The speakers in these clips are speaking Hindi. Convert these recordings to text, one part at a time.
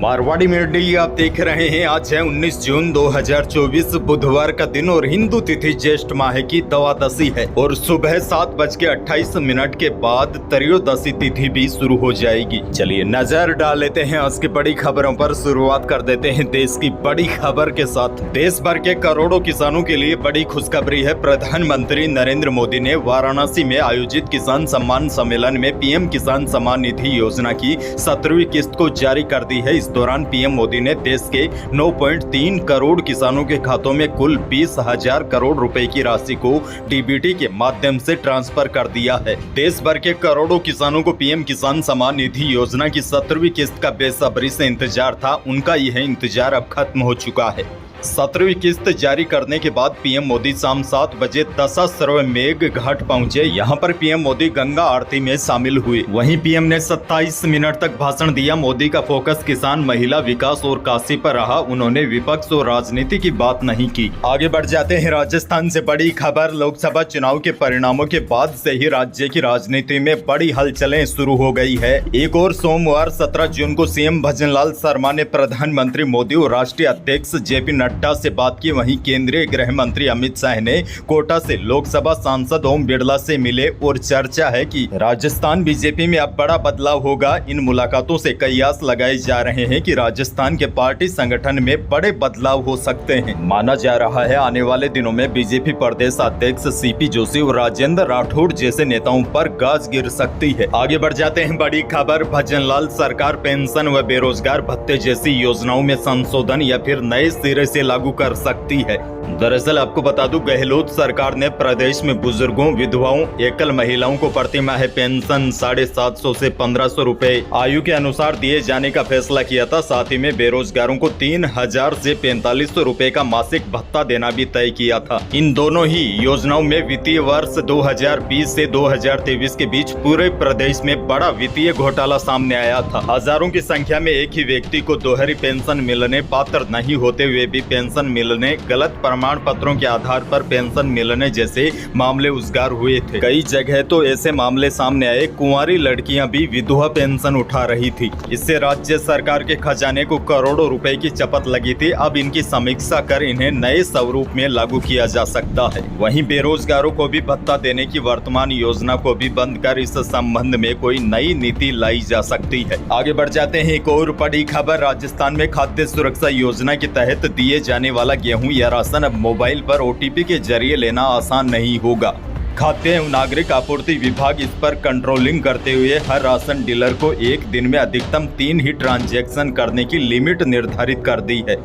मारवाड़ी मीडिया आप देख रहे हैं। आज है 19 जून 2024 बुधवार का दिन और हिंदू तिथि ज्येष्ठ माह की द्वादशी है और सुबह 7:28 के बाद त्रयोदशी तिथि भी शुरू हो जाएगी। चलिए नजर डाल लेते हैं आज की बड़ी खबरों पर। शुरुआत कर देते हैं देश की बड़ी खबर के साथ। देश भर के करोड़ों किसानों के लिए बड़ी खुशखबरी है। प्रधानमंत्री नरेंद्र मोदी ने वाराणसी में आयोजित किसान सम्मान सम्मेलन में पीएम किसान सम्मान निधि योजना की 17वीं किस्त को जारी कर दी है। इस दौरान पीएम मोदी ने देश के 9.3 करोड़ किसानों के खातों में कुल 20,000 करोड़ रुपए की राशि को डीबीटी के माध्यम से ट्रांसफर कर दिया है। देश भर के करोड़ों किसानों को पीएम किसान सम्मान निधि योजना की 17वीं किस्त का बेसब्री से इंतजार था। उनका यह इंतजार अब खत्म हो चुका है। 17वीं किस्त जारी करने के बाद पीएम मोदी शाम 7 बजे दशाश्वमेध घाट पहुंचे। यहां पर पीएम मोदी गंगा आरती में शामिल हुए। वहीं पीएम ने 27 मिनट तक भाषण दिया। मोदी का फोकस किसान, महिला, विकास और काशी पर रहा। उन्होंने विपक्ष और राजनीति की बात नहीं की। आगे बढ़ जाते हैं राजस्थान से बड़ी खबर। लोकसभा चुनाव के परिणामों के बाद से ही राज्य की राजनीति में बड़ी हलचलें शुरू हो गई है। एक और सोमवार 17 जून को सीएम भजनलाल शर्मा ने प्रधानमंत्री मोदी और राष्ट्रीय अध्यक्ष जेपी नड्डा से बात की। वहीं केंद्रीय गृह मंत्री अमित शाह ने कोटा से लोकसभा सांसद ओम बिरला से मिले और चर्चा है कि राजस्थान बीजेपी में अब बड़ा बदलाव होगा। इन मुलाकातों से कयास लगाए जा रहे हैं कि राजस्थान के पार्टी संगठन में बड़े बदलाव हो सकते हैं। माना जा रहा है आने वाले दिनों में बीजेपी प्रदेश अध्यक्ष सीपी जोशी और राजेंद्र राठौड़ जैसे नेताओं पर गाज गिर सकती है। आगे बढ़ जाते हैं बड़ी खबर। भजनलाल सरकार पेंशन व बेरोजगार भत्ते जैसी योजनाओं में संशोधन या फिर नए सिरे से लागू कर सकती है। दरअसल आपको बता दूं, गहलोत सरकार ने प्रदेश में बुजुर्गों, विधवाओं, एकल महिलाओं को प्रति माह पेंशन 750 से 1500 रुपए आयु के अनुसार दिए जाने का फैसला किया था। साथ ही में बेरोजगारों को 3000 से 4500 रुपए का मासिक भत्ता देना भी तय किया था। इन दोनों ही योजनाओं में वित्तीय वर्ष 2020 से 2023 के बीच पूरे प्रदेश में बड़ा वित्तीय घोटाला सामने आया था। हजारों की संख्या में एक ही व्यक्ति को दोहरी पेंशन मिलने, पात्र नहीं होते हुए भी पेंशन मिलने, गलत प्रमाण पत्रों के आधार पर पेंशन मिलने जैसे मामले उजागर हुए थे। कई जगह तो ऐसे मामले सामने आए, कुंवारी लड़कियां भी विधवा पेंशन उठा रही थी। इससे राज्य सरकार के खजाने को करोड़ों रुपए की चपत लगी थी। अब इनकी समीक्षा कर इन्हें नए स्वरूप में लागू किया जा सकता है। वहीं बेरोजगारों को भी भत्ता देने की वर्तमान योजना को भी बंद कर इस संबंध में कोई नई नीति लाई जा सकती है। आगे बढ़ जाते हैं एक और बड़ी खबर। राजस्थान में खाद्य सुरक्षा योजना के तहत दिए जाने वाला गेहूं या राशन अब मोबाइल पर ओटीपी के जरिए लेना आसान नहीं होगा। खाद्य एवं नागरिक आपूर्ति विभाग इस पर कंट्रोलिंग करते हुए हर राशन डीलर को एक दिन में अधिकतम 3 ही ट्रांजैक्शन करने की लिमिट निर्धारित कर दी है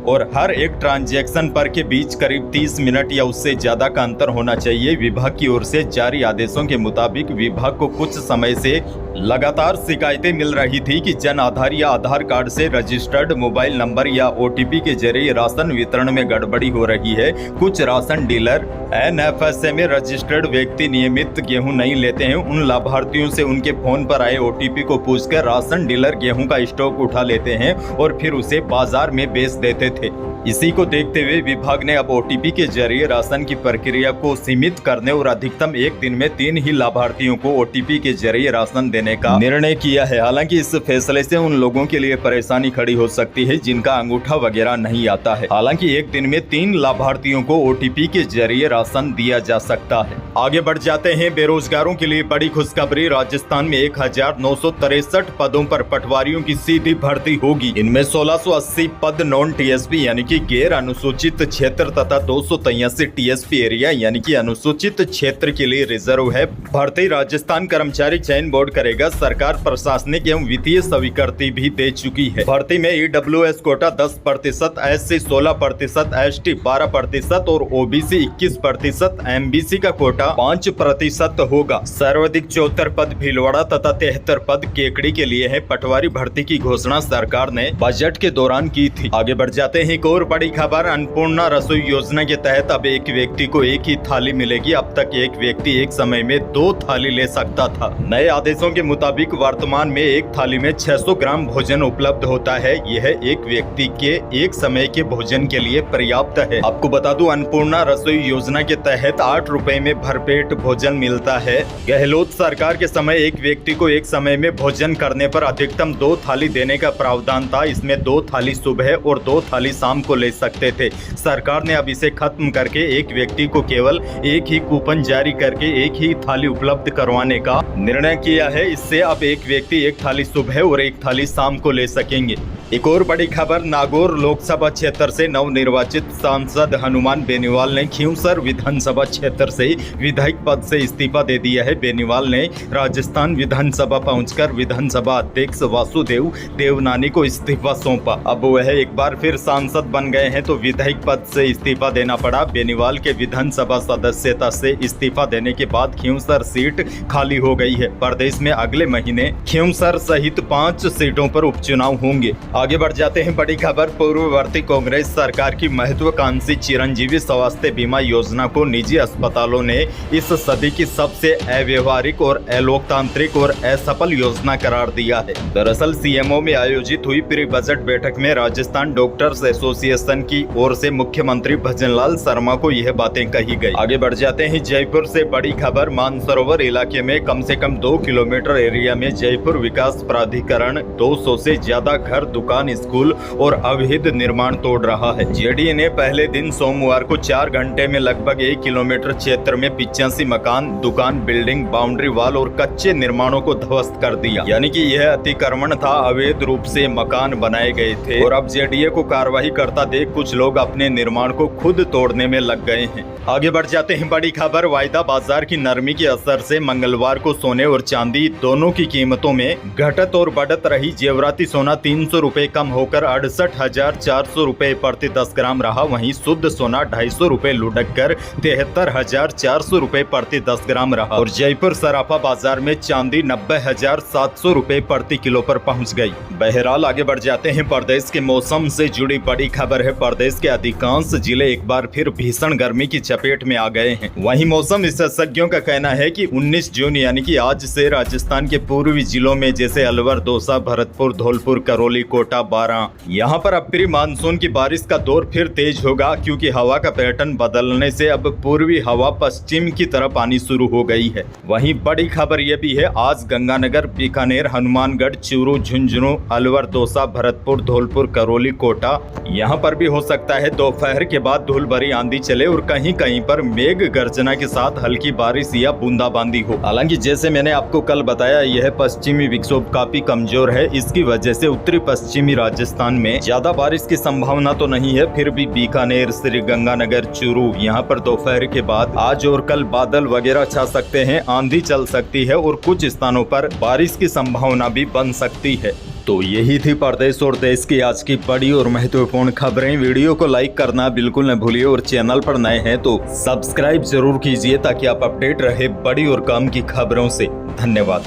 और हर एक ट्रांजैक्शन पर के बीच करीब 30 मिनट या उससे ज्यादा का अंतर होना चाहिए। विभाग की ओर से जारी आदेशों के मुताबिक विभाग को कुछ समय से लगातार शिकायतें मिल रही थी कि जन आधार या आधार कार्ड से रजिस्टर्ड मोबाइल नंबर या ओटीपी के जरिए राशन वितरण में गड़बड़ी हो रही है। कुछ राशन डीलर एनएफएसए में रजिस्टर्ड व्यक्ति नियमित गेहूं नहीं लेते हैं। उन लाभार्थियों से उनके फोन पर आए ओटीपी को पूछकर राशन डीलर गेहूं का स्टॉक उठा लेते हैं और फिर उसे बाजार में बेच देते थे। इसी को देखते हुए विभाग ने अब ओटीपी के जरिए राशन की प्रक्रिया को सीमित करने और अधिकतम एक दिन में 3 ही लाभार्थियों को ओटीपी के जरिए राशन देने का निर्णय किया है। हालांकि इस फैसले से उन लोगों के लिए परेशानी खड़ी हो सकती है जिनका अंगूठा वगैरह नहीं आता है। हालांकि एक दिन में 3 लाभार्थियों को ओटीपी के जरिए राशन दिया जा सकता है। आगे बढ़ जाते हैं बेरोजगारों के लिए बड़ी खुशखबरी। राजस्थान में 1963 पदों पर पटवारियों की सीधी भर्ती होगी। इनमें 1680 पद नॉन टीएसपी यानी कि गैर अनुसूचित क्षेत्र तथा 283 टीएसपी एरिया यानी कि अनुसूचित क्षेत्र के लिए रिजर्व है। भर्ती राजस्थान कर्मचारी चयन बोर्ड करेगा। सरकार प्रशासनिक एवं वित्तीय स्वीकृति भी दे चुकी है। भर्ती में ईडब्ल्यूएस कोटा 10%, एससी 16%, एसटी 12% और ओबीसी 21%, एमबीसी का कोटा 5% होगा। सर्वाधिक 74 पद भीलवाड़ा तथा 73 पद केकड़ी के लिए है। पटवारी भर्ती की घोषणा सरकार ने बजट के दौरान की थी। आगे बढ़ जाते जाते हैं एक और बड़ी खबर। अन्नपूर्णा रसोई योजना के तहत अब एक व्यक्ति को एक ही थाली मिलेगी। अब तक एक व्यक्ति एक समय में 2 थाली ले सकता था। नए आदेशों के मुताबिक वर्तमान में एक थाली में 600 ग्राम भोजन उपलब्ध होता है। यह एक व्यक्ति के एक समय के भोजन के लिए पर्याप्त है। आपको बता दूं, अन्नपूर्णा रसोई योजना के तहत 8 रुपए में भरपेट भोजन मिलता है। गहलोत सरकार के समय एक व्यक्ति को एक समय में भोजन करने पर अधिकतम 2 थाली देने का प्रावधान था। इसमें 2 थाली सुबह और 2 थाली शाम को ले सकते थे। सरकार ने अब इसे खत्म करके एक व्यक्ति को केवल एक ही कूपन जारी करके एक ही थाली उपलब्ध करवाने का निर्णय किया है। इससे अब एक व्यक्ति एक थाली सुबह और एक थाली शाम को ले सकेंगे। एक और बड़ी खबर, नागौर लोकसभा क्षेत्र से नवनिर्वाचित सांसद हनुमान बेनीवाल ने खींवसर विधानसभा क्षेत्र से विधायक पद से इस्तीफा दे दिया है। बेनीवाल ने राजस्थान विधानसभा पहुंचकर विधानसभा अध्यक्ष वासुदेव देवनानी को इस्तीफा सौंपा। अब वह एक बार फिर सांसद बन गए हैं तो विधायक पद से इस्तीफा देना पड़ा। बेनीवाल के विधानसभा सदस्यता से इस्तीफा देने के बाद खींवसर सीट खाली हो गई है। प्रदेश में अगले महीने खींवसर सहित 5 सीटों पर उपचुनाव होंगे। आगे बढ़ जाते हैं बड़ी खबर। पूर्ववर्ती कांग्रेस सरकार की महत्वाकांक्षी चिरंजीवी स्वास्थ्य बीमा योजना को निजी अस्पतालों ने इस सदी की सबसे अव्यवहारिक और अलोकतांत्रिक और असफल योजना करार दिया है। दरअसल सीएमओ में आयोजित हुई प्री बजट बैठक में राजस्थान डॉक्टर्स एसोसिएशन की ओर से मुख्यमंत्री भजनलाल शर्मा को यह बातें कही गई। आगे बढ़ जाते हैं जयपुर से बड़ी खबर। मानसरोवर इलाके में कम से कम 2 किलोमीटर एरिया में जयपुर विकास प्राधिकरण 200 से ज्यादा घर, दुकान, स्कूल और अवैध निर्माण तोड़ रहा है। जेडीए ने पहले दिन सोमवार को 4 घंटे में लगभग 1 किलोमीटर क्षेत्र में 85 मकान, दुकान, बिल्डिंग, बाउंड्री वाल और कच्चे निर्माणों को ध्वस्त कर दिया। यानी कि यह अतिक्रमण था, अवैध रूप से मकान बनाए गए थे और अब जेडीए को कार्रवाई करता देख कुछ लोग अपने निर्माण को खुद तोड़ने में लग गए हैं। आगे बढ़ जाते हैं बड़ी खबर। वायदा बाजार की नरमी के असर से मंगलवार को सोने और चांदी दोनों की कीमतों में घटत और बढ़त रही। जेवराती सोना 300 रुपए कम होकर 68,400 रुपए प्रति 10 ग्राम रहा। वहीं शुद्ध सोना 250 रुपए लुढ़क कर 73,400 रुपए प्रति 10 ग्राम रहा और जयपुर सराफा बाजार में चांदी 90,700 रुपए प्रति किलो पर पहुंच गई। बहरहाल आगे बढ़ जाते हैं प्रदेश के मौसम से जुड़ी बड़ी खबर है। प्रदेश के अधिकांश जिले एक बार फिर भीषण गर्मी की चपेट में आ गए हैं। वहीं मौसम विशेषज्ञों का कहना है कि 19 जून यानी कि आज से राजस्थान के पूर्वी जिलों में जैसे अलवर, दौसा, भरतपुर, धौलपुर, करौली, कोटा, बारां, यहाँ पर अब प्री मानसून की बारिश का दौर फिर तेज होगा, क्योंकि हवा का पैटर्न बदलने से अब पूर्वी हवा पश्चिम की तरफ आनी शुरू हो गई है। वहीं बड़ी खबर यह भी है, आज गंगानगर, बीकानेर, हनुमानगढ़, चूरू, झुंझुनू, अलवर, दौसा, भरतपुर, धौलपुर, करौली, कोटा, यहाँ पर भी हो सकता है दोपहर के बाद धूल भरी आंधी चले और कहीं कहीं पर मेघ गर्जना के साथ हल्की बारिश या बूंदाबांदी हो। हालांकि जैसे मैंने आपको कल बताया, यह पश्चिमी विक्षोभ काफी कमजोर है। इसकी वजह से उत्तरी पश्चिमी राजस्थान में ज्यादा बारिश की संभावना तो नहीं है। फिर भी बीकानेर, श्री गंगानगर, चूरू, यहाँ पर दोपहर के बाद आज और कल बादल वगैरह छा सकते हैं, आंधी चल सकती है और कुछ स्थानों पर बारिश की संभावना भी बन सकती है। तो यही थी प्रदेश और देश की आज की बड़ी और महत्वपूर्ण खबरें। वीडियो को लाइक करना बिल्कुल न भूलिए और चैनल पर नए हैं तो सब्सक्राइब जरूर कीजिए ताकि आप अपडेट रहे बड़ी और काम की खबरों से। धन्यवाद।